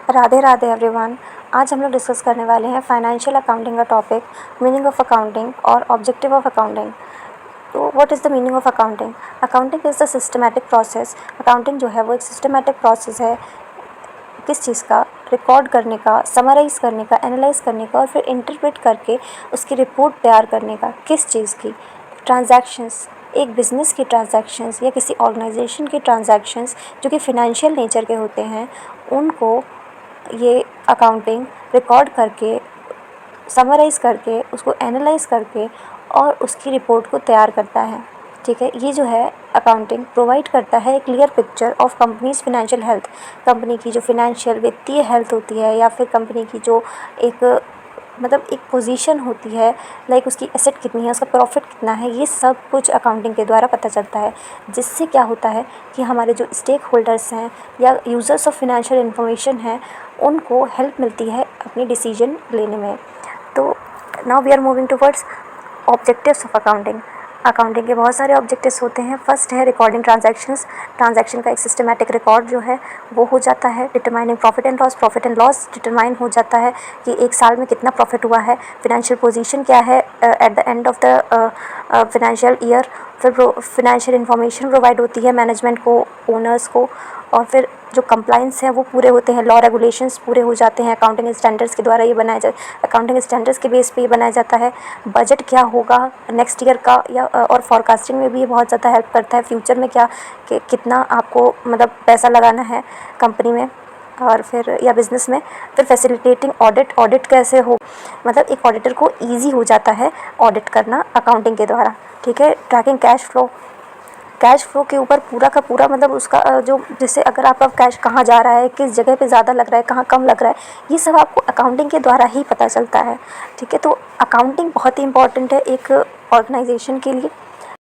Radhe Radhe everyone. आज हम लोग डिस्कस करने वाले हैं फाइनेंशियल अकाउंटिंग का टॉपिक, मीनिंग ऑफ अकाउंटिंग और ऑब्जेक्टिव ऑफ अकाउंटिंग। तो what is the meaning of accounting? Accounting is the systematic process. Accounting जो है वो एक सिस्टमैटिक प्रोसेस है। किस चीज़ का? रिकॉर्ड करने का, समराइज़ करने का, एनालाइज करने का और फिर इंटरप्रेट करके उसकी रिपोर्ट तैयार करने का। किस चीज़ की? ट्रांजैक्शंस, एक बिज़नेस की ट्रांजैक्शंस या किसी ऑर्गेनाइजेशन की ट्रांजैक्शंस जो कि फ़ाइनेंशियल नेचर के होते हैं, उनको ये अकाउंटिंग रिकॉर्ड करके, समराइज़ करके, उसको एनालाइज़ करके और उसकी रिपोर्ट को तैयार करता है। ठीक है, ये जो है अकाउंटिंग प्रोवाइड करता है एक clear picture of companies financial health. Company की जो फिनेंशियल वित्तीय हेल्थ होती है या फिर कंपनी की जो एक एक पोजीशन होती है, लाइक उसकी एसेट कितनी है, उसका प्रॉफिट कितना है, ये सब कुछ अकाउंटिंग के द्वारा पता चलता है। जिससे क्या होता है कि हमारे जो स्टेक होल्डर्स हैं या यूज़र्स ऑफ फिनेंशियल इन्फॉर्मेशन हैं, उनको हेल्प मिलती है अपनी डिसीजन लेने में। तो now we are moving towards objectives of accounting. Accounting के बहुत सारे ऑब्जेक्टिव्स होते हैं। फर्स्ट है रिकॉर्डिंग ट्रांजैक्शंस। ट्रांजैक्शन का एक सिस्टमैटिक रिकॉर्ड जो है वो हो जाता है। Determining profit and loss determine हो जाता है कि एक साल में कितना प्रॉफिट हुआ है, फिनेंशियल पोजीशन क्या है at the end of the financial year. फिर फिनेंशियल इन्फॉर्मेशन प्रोवाइड होती है मैनेजमेंट को, ओनर्स को, और फिर जो कंप्लाइंस हैं वो पूरे होते हैं, लॉ रेगुलेशंस पूरे हो जाते हैं। अकाउंटिंग स्टैंडर्ड्स के द्वारा ये बनाया अकाउंटिंग स्टैंडर्ड्स के बेस पे ये बनाया जाता है। बजट क्या होगा नेक्स्ट ईयर का, या और फॉरकास्टिंग में भी ये बहुत ज़्यादा हेल्प करता है। फ्यूचर में क्या कितना आपको पैसा लगाना है कंपनी में और फिर या बिज़नेस में। फिर फैसिलिटेटिंग ऑडिट कैसे हो, एक ऑडिटर को ईजी हो जाता है ऑडिट करना अकाउंटिंग के द्वारा। ठीक है, ट्रैकिंग कैश फ्लो के ऊपर पूरा का पूरा उसका जो, जैसे अगर आपका कैश कहाँ जा रहा है, किस जगह पे ज़्यादा लग रहा है, कहाँ कम लग रहा है, ये सब आपको अकाउंटिंग के द्वारा ही पता चलता है। ठीक है, तो अकाउंटिंग बहुत ही इंपॉर्टेंट है एक ऑर्गेनाइजेशन के लिए।